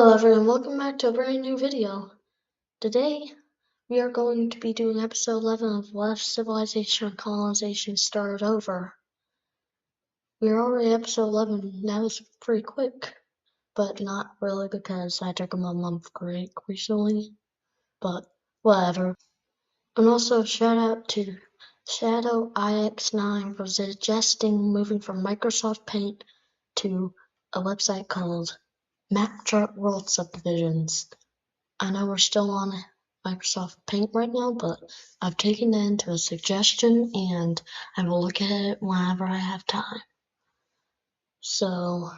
Hello everyone, welcome back to a brand new video. Today, we are going to be doing episode 11 of What If Civilization and Colonization Started Over. We are already at episode 11, that was pretty quick, but not really because I took a month break recently, but whatever. And also shout out to Shadow IX9 for suggesting moving from Microsoft Paint to a website called Map Chart World Subdivisions. I know we're still on Microsoft Paint right now, but I've taken that into a suggestion and I will look at it whenever I have time. So,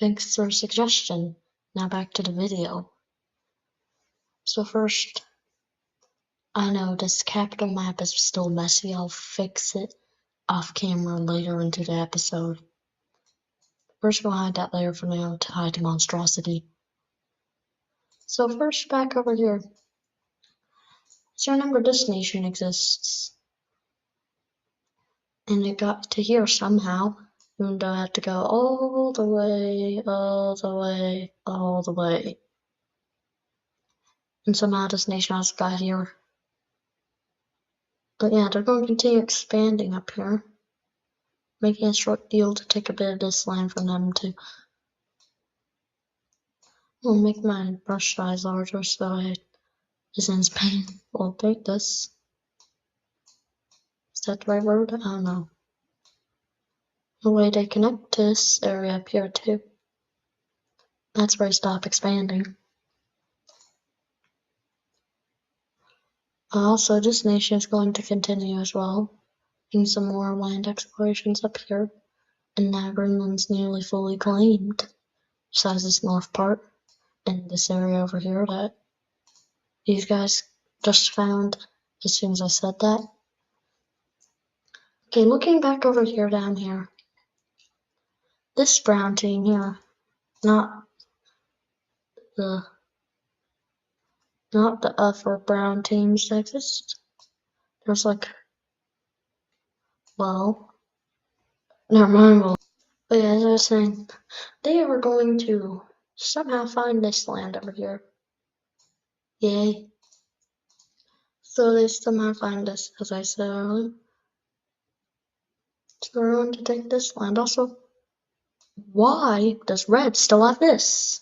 thanks for the suggestion. Now back to the video. So first, I know this capital map is still messy. I'll fix it off camera later into the episode. First, we'll hide that layer for now to hide the monstrosity. So first, back over here. So remember, this nation exists. And it got to here somehow, even though I had to go all the way, all the way, all the way. And somehow this nation has got here. But yeah, they're going to continue expanding up here, making a short deal to take a bit of this land from them too. I'll make my brush size larger so it isn't as painful. I'll take this. Is that the right word? I don't know. The way they connect to this area up here too. That's where I stop expanding. Also, this nation is going to continue as well, doing some more land explorations up here, and now Greenland's nearly fully claimed, besides this north part, and this area over here that these guys just found as soon as I said that. Okay, looking back over here down here, this brown team here, not the other brown teams that exist. There's like, well, never mind. But yeah, as I was saying, they are going to somehow find this land over here. Yay. So they somehow find this, as I said earlier. So we're going to take this land. Also, why does red still have this?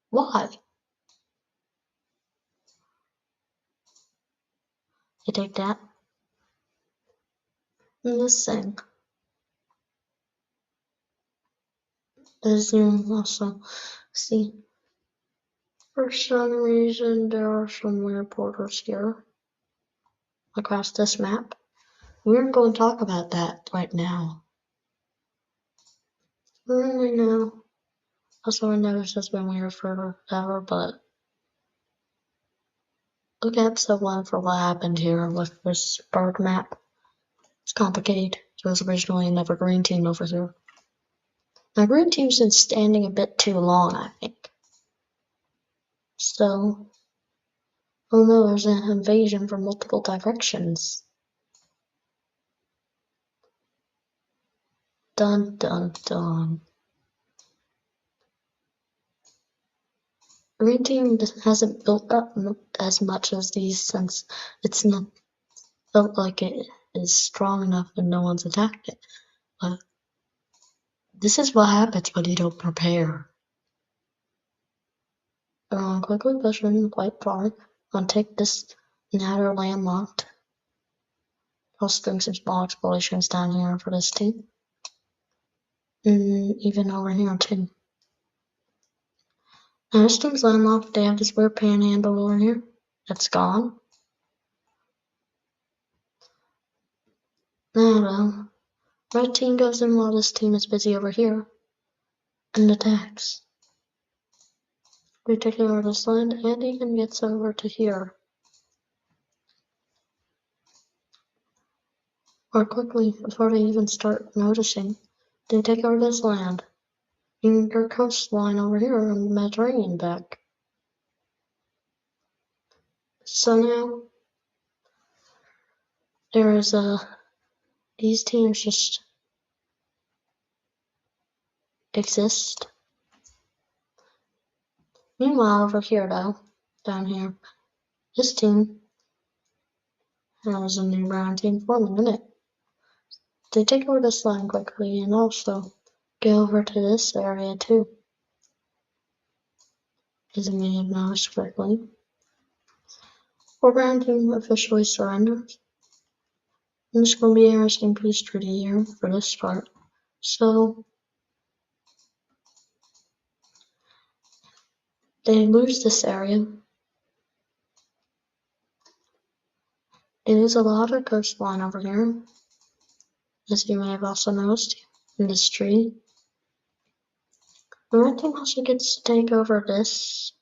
Why? You take that. And this thing. As you also see, for some reason there are some weird borders here across this map. We're going to talk about that right now. Right now. Also, I know this has been weird forever, but look at episode 1 for what happened here with this bird map. It's complicated. There was originally another green team over here. Now, green team's been standing a bit too long, I think. So, oh no, there's an invasion from multiple directions. Dun dun dun. Green team hasn't built up as much as these since it's not felt like it is strong enough and no one's attacked it. But this is what happens when you don't prepare. Quickly pushing quite far. I'll take this now they're landlocked. Also doing some small explorations down here for this team. And even over here too. Now this team's landlocked, they have this weird panhandle over here. That's gone. Now red team goes in while this team is busy over here. And attacks. We take over this land and even gets over to here. Or quickly, before they even start noticing, they take over this land. And their coastline over here on the Mediterranean back. So now, there is these teams just exist. Meanwhile, over here though, down here, this team has a new brown team forming in it. They take over this line quickly and also go over to this area too. As you may have noticed quickly. Our brown team officially surrenders. And it's going to be an interesting peace treaty here for this part. So they lose this area. They lose a lot of coastline over here, as you may have also noticed in this tree. The red team also gets to take over this,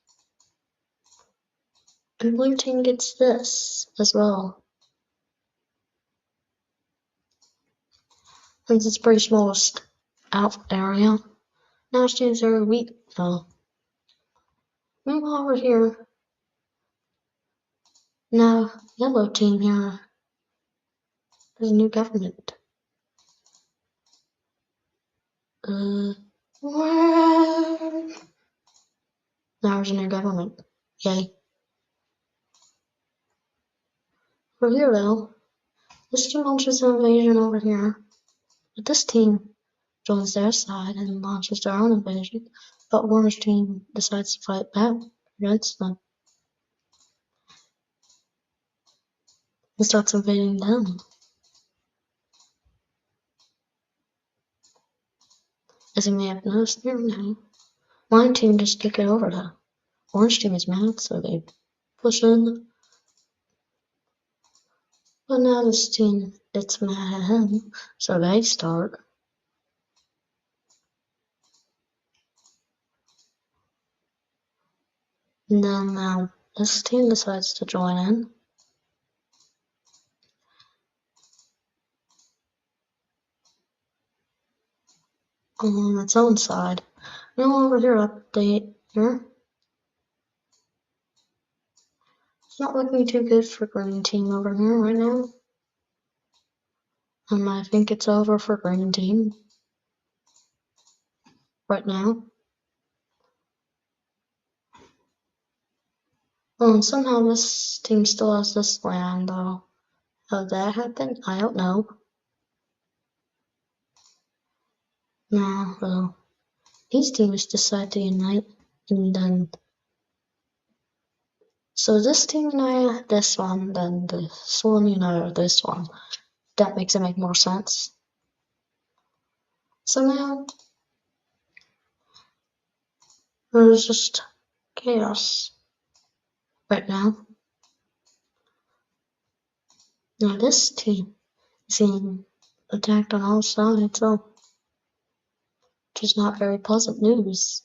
and blue team gets this as well. Since it's pretty smallest out area. Now it's team's very weak though. Meanwhile over here, now yellow team here. There's a new government. Now there's a new government. Yay. Over here though, this team launches an invasion over here. But this team joins their side and launches their own invasion. But orange team decides to fight back against them. And starts invading them. As you may have noticed here now, my team just took it over though. Orange team is mad, so they push in. But now this team, it's mad at him, so they start. And then now this team decides to join in. On its own side. Now over here, update here. It's not looking too good for green team over here right now. I think it's over for green team right now. Oh, and somehow this team still has this land though. How did that happen? I don't know. Now, well, these teams decide to unite, and then so this team united this one, then this one united this one. That makes it make more sense. So now there's just chaos right now. Now this team is being attacked on all sides, so which is not very pleasant news.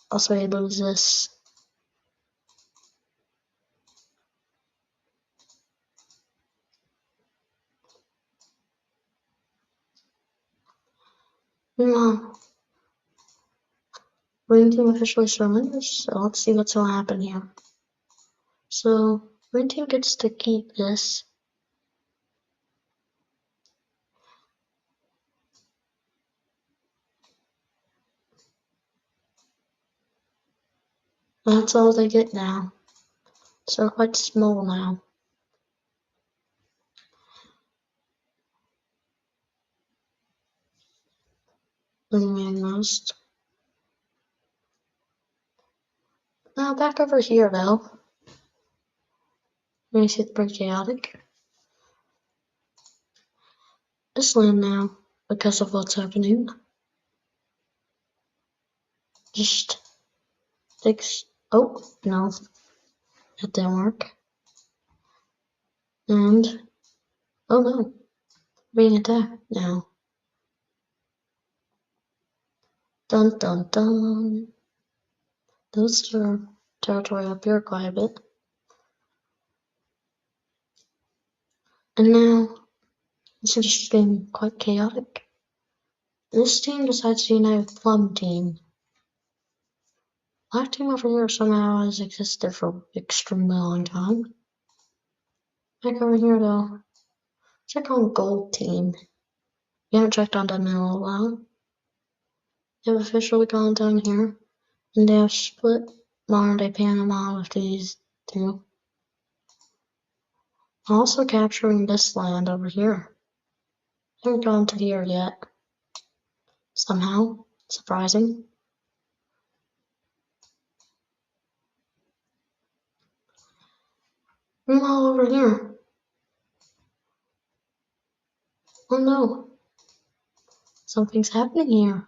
Also, he loses this. Meanwhile, green team officially surrenders, so let's see what's gonna happen here. So, green team gets to keep this. That's all they get now. So they're quite small now. Most. Now back over here though. Makes it pretty chaotic. This land now, because of what's happening, just takes. Oh no, that didn't work. And oh no, being attacked now. Dun dun dun. Those are territory up here quite a bit. And now it's just getting quite chaotic. This team decides to unite with Plum Team. Black team over here somehow has existed for an extremely long time. Back over here though, check on Gold Team. You haven't checked on them in a little while. They have officially gone down here, and they have split modern-day Panama with these two. Also capturing this land over here. Haven't gone to here yet. Somehow. Surprising. Meanwhile over here. Oh no. Something's happening here.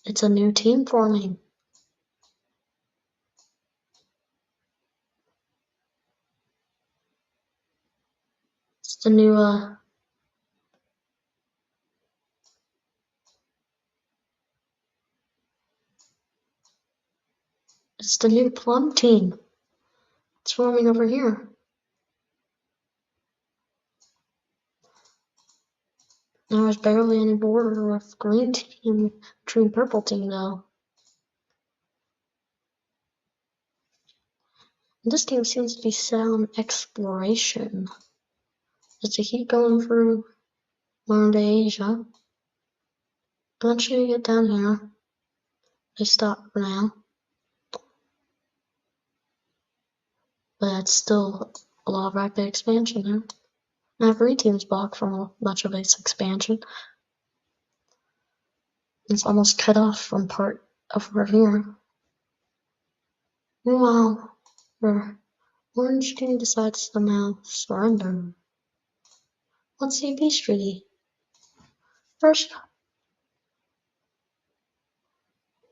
It's a new team forming. It's the new plum team. It's forming over here. Now there's barely any border with green team between purple team though. This team seems to be set on exploration. As they keep going through modern day Asia. Eventually get down here. They stop for now. But it's still a lot of rapid expansion there. Every team's blocked from much of its expansion. It's almost cut off from part of over here. Meanwhile, the orange team decides to somehow surrender. Let's see a peace treaty. First,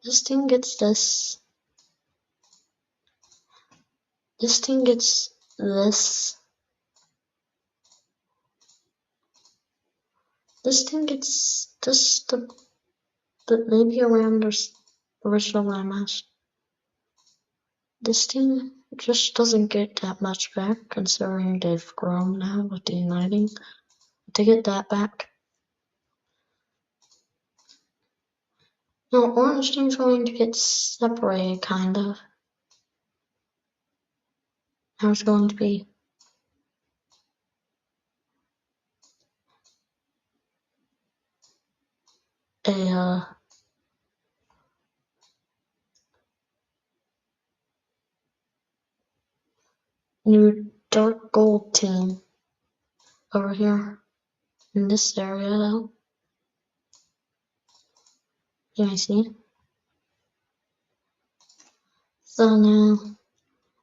this team gets this. This team gets this. This team gets just maybe around the original landmass. This team just doesn't get that much back, considering they've grown now with the uniting. To get that back. Now, orange team's going to get separated, kind of. There's going to be a new dark gold team over here in this area, though. You may see. So now,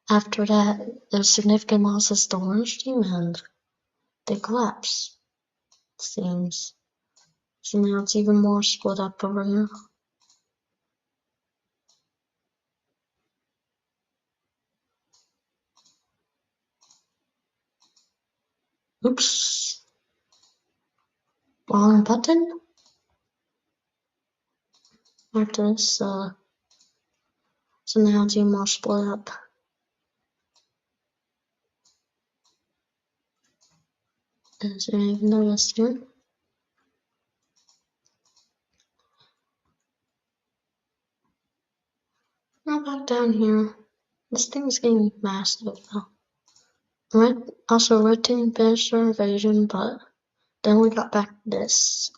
after that, there's significant losses to orange team and they collapse, it seems. So now it's even more split up over here. Oops. Wrong button. After this, so now it's even more split up. As you may have noticed here. Now back down here. This thing's getting massive though. Red team finished their invasion, but then we got back this.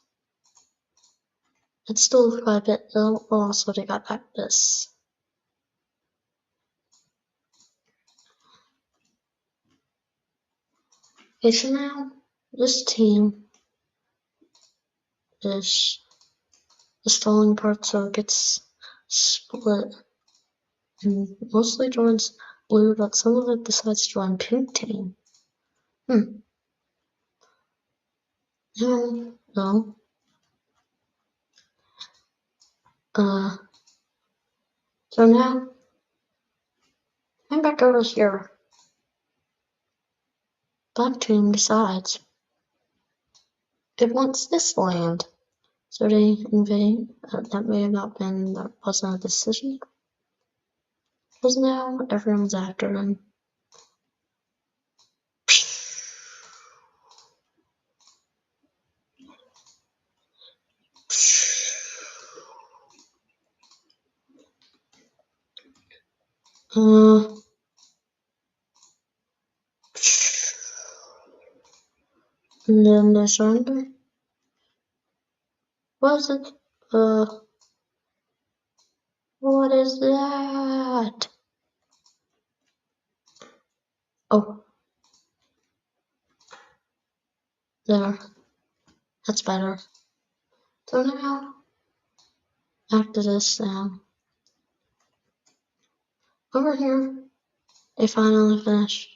It's still quite a bit though, also they got back this. Okay, so now this team is falling apart, so it gets split. And mostly joins blue, but some of it decides to join pink team. No. So now I'm back over here. Black team decides it wants this land. So they invade. That may have not been, that wasn't a decision. Because now everyone's after them. And then they surrender. What is it? What is that? Oh. There. That's better. So now, back to this now. Over here, they finally finished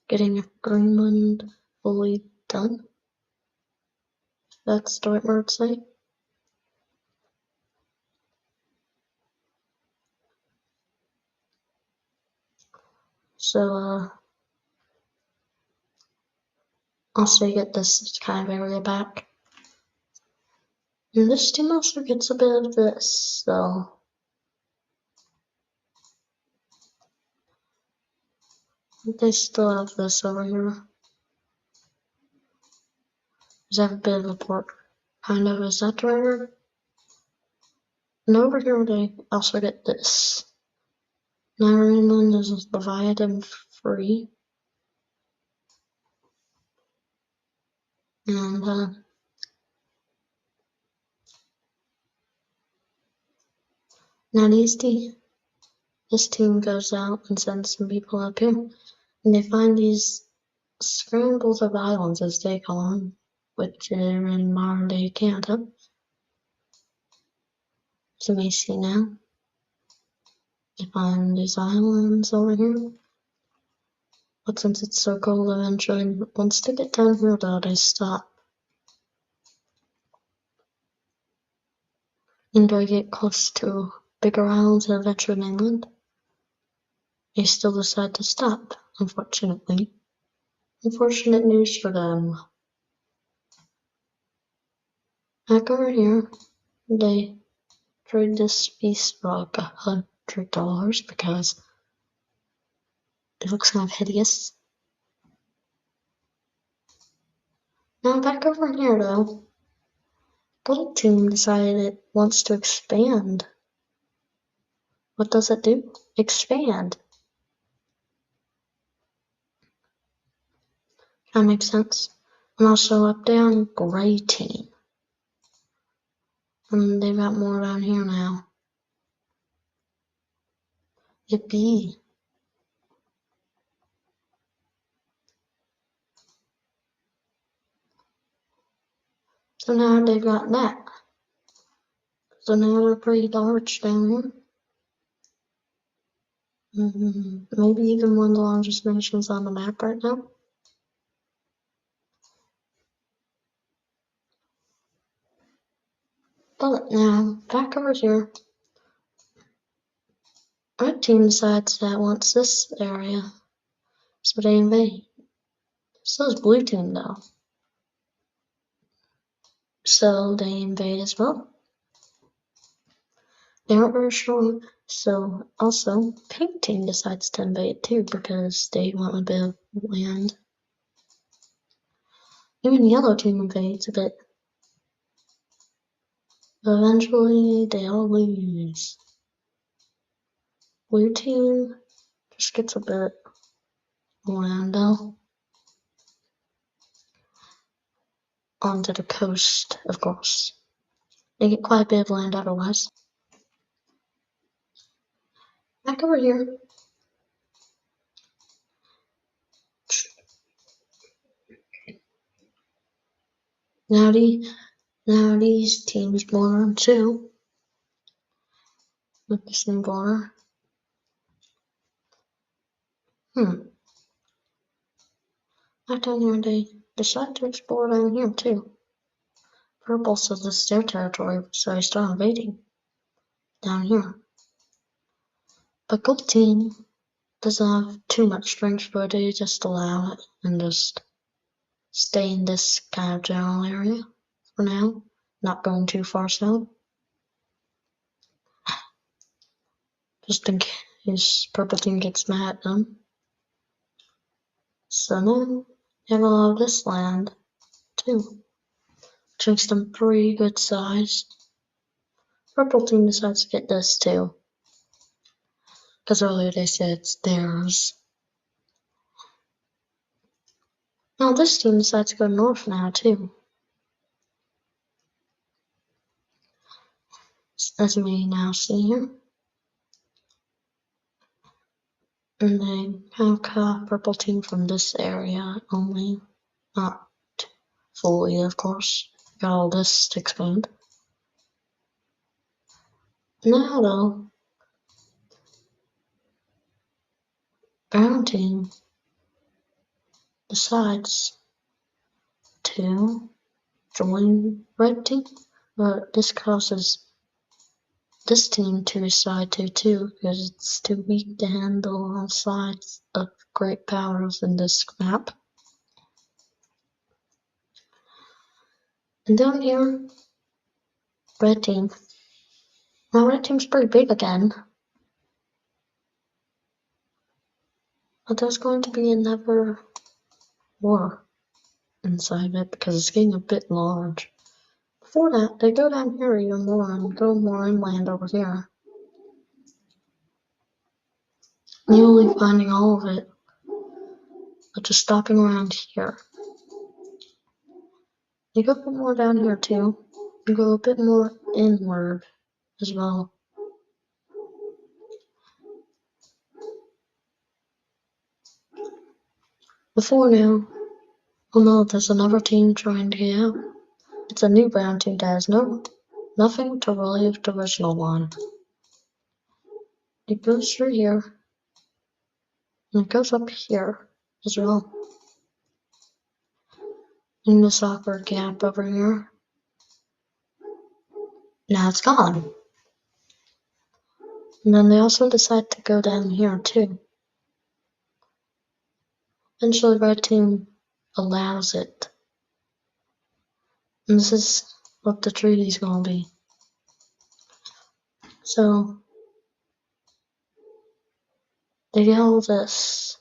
getting Greenland fully done. That's the right word to say. So, also get this kind of area back. And this team also gets a bit of this, so. They still have this over here. Does have a bit of a port? Kind of, is that the right word? And over here they also get this. Now Greenland is Leviathan free. And now this team goes out and sends some people up here. And they find these scrambles of islands, as they call them, which are in modern day Canada. So we see now. They find these islands over here. But since it's so cold, eventually, once they get down here, though, they stop. And they get close to bigger islands and eventually mainland. They still decide to stop, unfortunately. Unfortunate news for them. Back over here, they trade this piece for like $100 because it looks kind of hideous. Now back over here though, Gold Team decided it wants to expand. What does it do? Expand. That makes sense. And also up down, Gray Team. And they've got more down here now. Yippee. So now they've got that. So now they're pretty large down here. Maybe even one of the largest nations on the map right now. But now, back over here, Red Team decides that it wants this area, so they invade. So does Blue Team though. So they invade as well. They aren't very strong, so also Pink Team decides to invade too because they want a bit of land. Even Yellow Team invades a bit. But eventually they all lose. Blue Team just gets a bit of land though. Onto the coast, of course. They get quite a bit of land otherwise. Back over here. Now these teams border too. With this new border. Back down here they decide to explore down here too. Purple says this is their territory, so they start invading down here. But Gold Team doesn't have too much strength, but they just allow it and just stay in this kind of general area for now, not going too far south. Just in case Purple Team gets mad at them. So now they have a lot of this land too, which makes them pretty good sized. Purple Team decides to get this too, because earlier they said it's theirs. Now this team decides to go north now too. as you may now see here. And they have cut off purple team from this area only, not fully, of course. Got all this to expand. Now though, brown team decides to join red team, but this causes this team to decide to too, because it's too weak to handle all sides of great powers in this map. And down here, red team. Now red team's pretty big again. But there's going to be another war inside it because it's getting a bit large. Before that, they go down here even more and go more inland over here. You're only finding all of it, but just stopping around here. You go a bit more down here too. You go a bit more inward as well. Before now, oh no, there's another team trying to get out. It's a new brown team that has nothing to relieve the original one. It goes through here, and it goes up here as well. In this awkward gap over here. Now it's gone. And then they also decide to go down here too. Eventually red team allows it. And this is what the treaty's gonna be. So they get all this.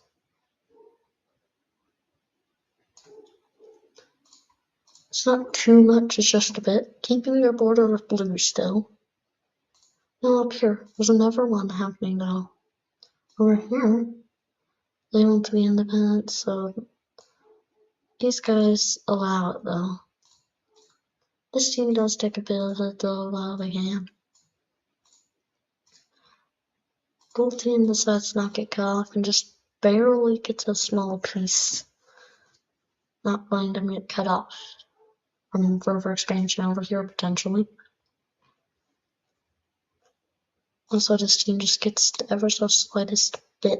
It's not too much, it's just a bit. Keeping your border with blue still. Now up here, there's another one happening though. Over here, they want to be independent, so these guys allow it though. This team does take a bit of it though while they can. Gold team decides to not get cut off and just barely gets a small piece. Not letting them get cut off from further expansion over here potentially. Also, this team just gets the ever so slightest bit